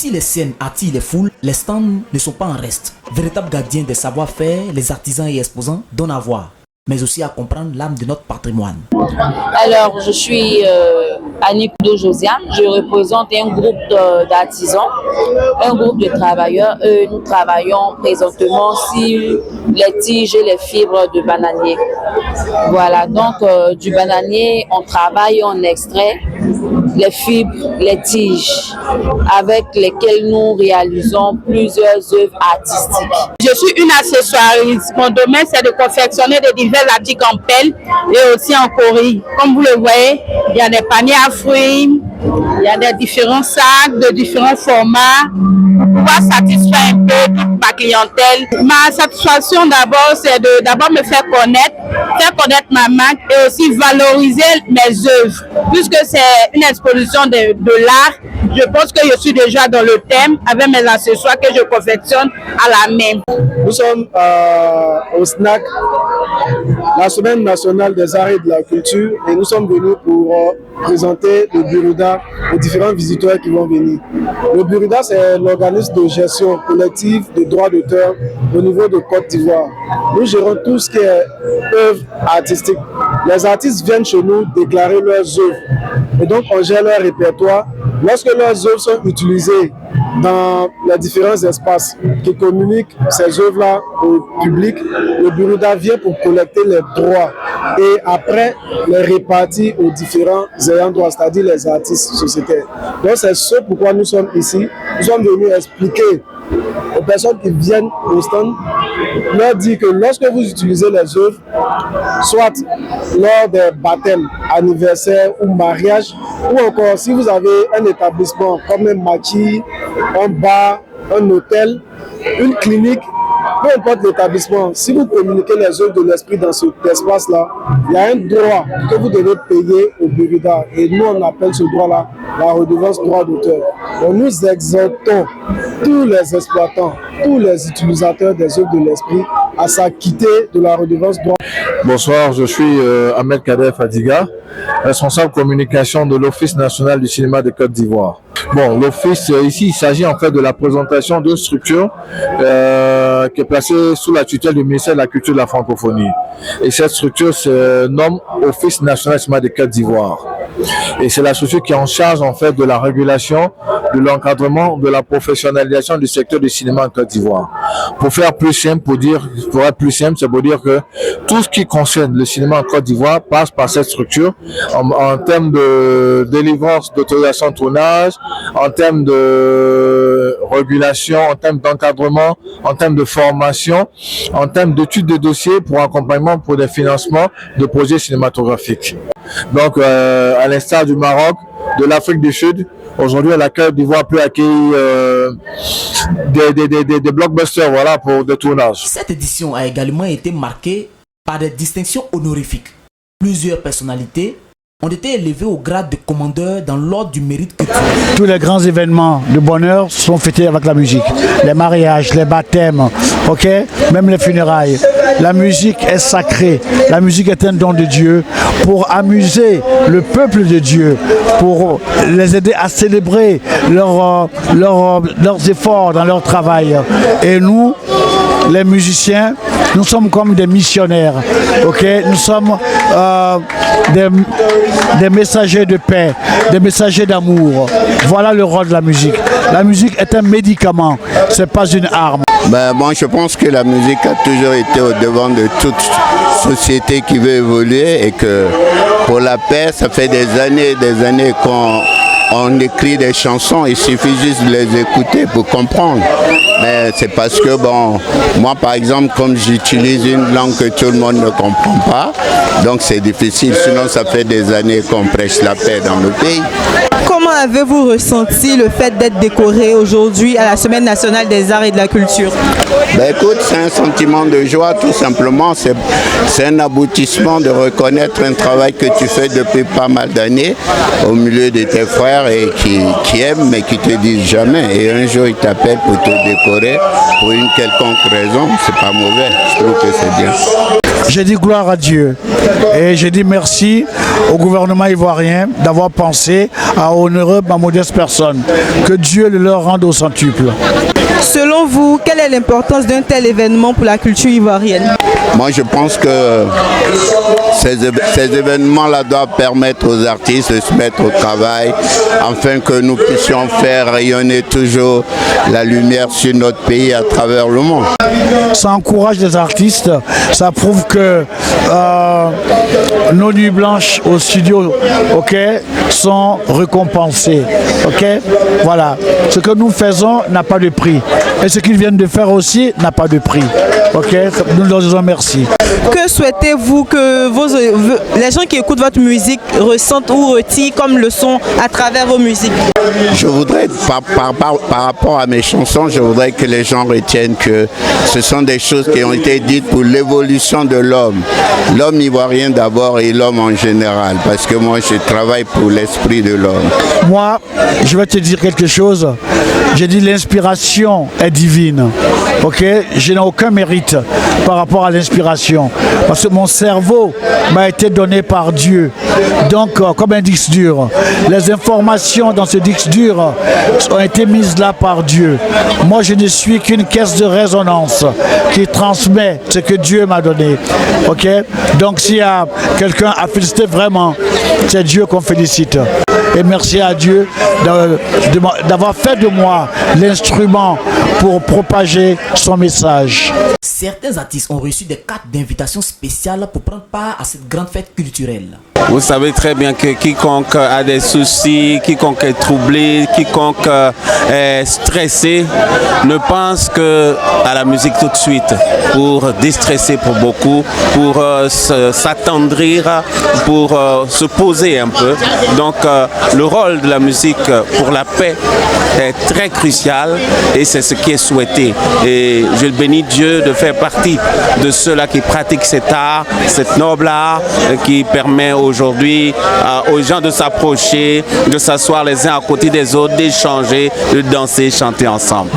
Si les scènes attirent les foules, les stands ne sont pas en reste. Véritables gardiens des savoir-faire, les artisans et exposants donnent à voir, mais aussi à comprendre l'âme de notre patrimoine. Alors, je suis Annie Kudo-Josiane, je représente un groupe d'artisans, un groupe de travailleurs. Nous travaillons présentement sur les tiges et les fibres de bananier. Voilà, donc du bananier, on travaille, on extrait les fibres, les tiges, avec lesquelles nous réalisons plusieurs œuvres artistiques. Je suis une accessoiriste. Mon domaine, c'est de confectionner des divers articles en pelle et aussi en coris. Comme vous le voyez, il y a des paniers à fruits, il y a des différents sacs de différents formats pour pouvoir satisfaire un peu toute ma clientèle. Ma satisfaction d'abord, c'est de d'abord me faire connaître ma marque et aussi valoriser mes œuvres. Puisque c'est une exposition de l'art, je pense que je suis déjà dans le thème avec mes accessoires que je confectionne à la main. Nous sommes au SNAC, la Semaine nationale des arts et de la culture, et nous sommes venus pour présenter le Buruda aux différents visiteurs qui vont venir. Le Buruda, c'est l'organisme de gestion collective de droits d'auteur au niveau de Côte d'Ivoire. Nous gérons tout ce qui est œuvres artistiques. Les artistes viennent chez nous déclarer leurs œuvres, et donc on gère leur répertoire. Lorsque leurs œuvres sont utilisées dans les différents espaces qui communiquent ces œuvres-là au public, le Buruda vient pour collecter les droits et après les répartir aux différents ayants droit, c'est-à-dire les artistes sociétaires. Donc c'est ce pourquoi nous sommes ici. Nous sommes venus expliquer aux personnes qui viennent au stand, leur dire que lorsque vous utilisez les œuvres, soit lors des baptêmes, anniversaires ou mariages, ou encore si vous avez un établissement comme un maquis, un bar, un hôtel, une clinique, peu importe l'établissement, si vous communiquez les œuvres de l'esprit dans cet espace-là, il y a un droit que vous devez payer au Buruda. Et nous, on appelle ce droit-là la redevance droit d'auteur. Donc nous exhortons tous les exploitants, tous les utilisateurs des œuvres de l'esprit à s'acquitter de la redevance droit. Bonsoir, je suis Ahmed Kader Fadiga, responsable communication de l'Office national du cinéma de Côte d'Ivoire. Bon, l'Office, ici, il s'agit en fait de la présentation d'une structure qui est placée sous la tutelle du ministère de la Culture et de la Francophonie. Et cette structure se nomme Office national du cinéma de Côte d'Ivoire. Et c'est la structure qui est en charge en fait de la régulation, de l'encadrement, de la professionnalisation du secteur du cinéma en Côte d'Ivoire. Pour faire plus simple, pour être plus simple, c'est pour dire que tout ce qui concerne le cinéma en Côte d'Ivoire passe par cette structure en termes de délivrance d'autorisation de tournage, en termes de régulation, en termes d'encadrement, en termes de formation, en termes d'études de dossiers pour accompagnement pour des financements de projets cinématographiques. Donc, à l'instar du Maroc, de l'Afrique du Sud, aujourd'hui, la Côte d'Ivoire peut accueillir des blockbusters, voilà, pour des tournages. Cette édition a également été marquée par des distinctions honorifiques. Plusieurs personnalités ont été élevées au grade de commandeur dans l'ordre du mérite culturel. Tous les grands événements de bonheur sont fêtés avec la musique. Les mariages, les baptêmes, ok, même les funérailles. La musique est sacrée. La musique est un don de Dieu pour amuser le peuple de Dieu, pour les aider à célébrer leurs efforts dans leur travail. Et nous, les musiciens, nous sommes comme des missionnaires, ok? Nous sommes des messagers de paix, des messagers d'amour. Voilà le rôle de la musique. La musique est un médicament, c'est pas une arme. Moi, je pense que la musique a toujours été au devant de toute société qui veut évoluer et que pour la paix, ça fait des années qu'on écrit des chansons, il suffit juste de les écouter pour comprendre. Mais c'est parce que, bon, moi par exemple, comme j'utilise une langue que tout le monde ne comprend pas, donc c'est difficile, sinon ça fait des années qu'on prêche la paix dans le pays. Comment avez-vous ressenti le fait d'être décoré aujourd'hui à la Semaine nationale des arts et de la culture? Écoute, c'est un sentiment de joie tout simplement, c'est un aboutissement de reconnaître un travail que tu fais depuis pas mal d'années au milieu de tes frères et qui aiment mais qui te disent jamais. Et un jour ils t'appellent pour te décorer pour une quelconque raison, c'est pas mauvais, je trouve que c'est bien. J'ai dit gloire à Dieu. Et j'ai dit merci au gouvernement ivoirien d'avoir pensé à honorer ma modeste personne. Que Dieu le leur rende au centuple. Selon vous, quelle est l'importance d'un tel événement pour la culture ivoirienne? Moi, je pense que ces événements-là doivent permettre aux artistes de se mettre au travail afin que nous puissions faire rayonner toujours la lumière sur notre pays à travers le monde. Ça encourage les artistes, ça prouve que nos nuits blanches au studio, ok, sont récompensées, ok. Voilà, ce que nous faisons n'a pas de prix et ce qu'ils viennent de faire aussi n'a pas de prix, ok. Nous leur disons merci. Que souhaitez-vous que les gens qui écoutent votre musique ressentent ou retirent comme leçon à travers vos musiques? Je voudrais, par rapport à mes chansons, je voudrais que les gens retiennent que ce sont des choses qui ont été dites pour l'évolution de l'homme. L'homme ivoirien d'abord et l'homme en général, parce que moi je travaille pour l'esprit de l'homme. Moi, je vais te dire quelque chose. J'ai dit l'inspiration est divine. Ok, je n'ai aucun mérite par rapport à l'inspiration. Parce que mon cerveau m'a été donné par Dieu. Donc, comme un disque dur, les informations dans ce disque dur ont été mises là par Dieu. Moi, je ne suis qu'une caisse de résonance qui transmet ce que Dieu m'a donné. Ok, donc s'il y a quelqu'un à féliciter vraiment, c'est Dieu qu'on félicite. Et merci à Dieu d'avoir fait de moi l'instrument pour propager son message. Certains artistes ont reçu des cartes d'invitation spéciales pour prendre part à cette grande fête culturelle. Vous savez très bien que quiconque a des soucis, quiconque est troublé, quiconque est stressé, ne pense qu'à la musique tout de suite pour déstresser pour beaucoup, pour s'attendrir, pour se poser un peu. Donc le rôle de la musique pour la paix est très crucial et c'est ce qui est souhaité. Et je bénis Dieu de faire partie de ceux-là qui pratiquent cet art, cet noble art qui permet aujourd'hui aux gens de s'approcher, de s'asseoir les uns à côté des autres, d'échanger, de danser, chanter ensemble.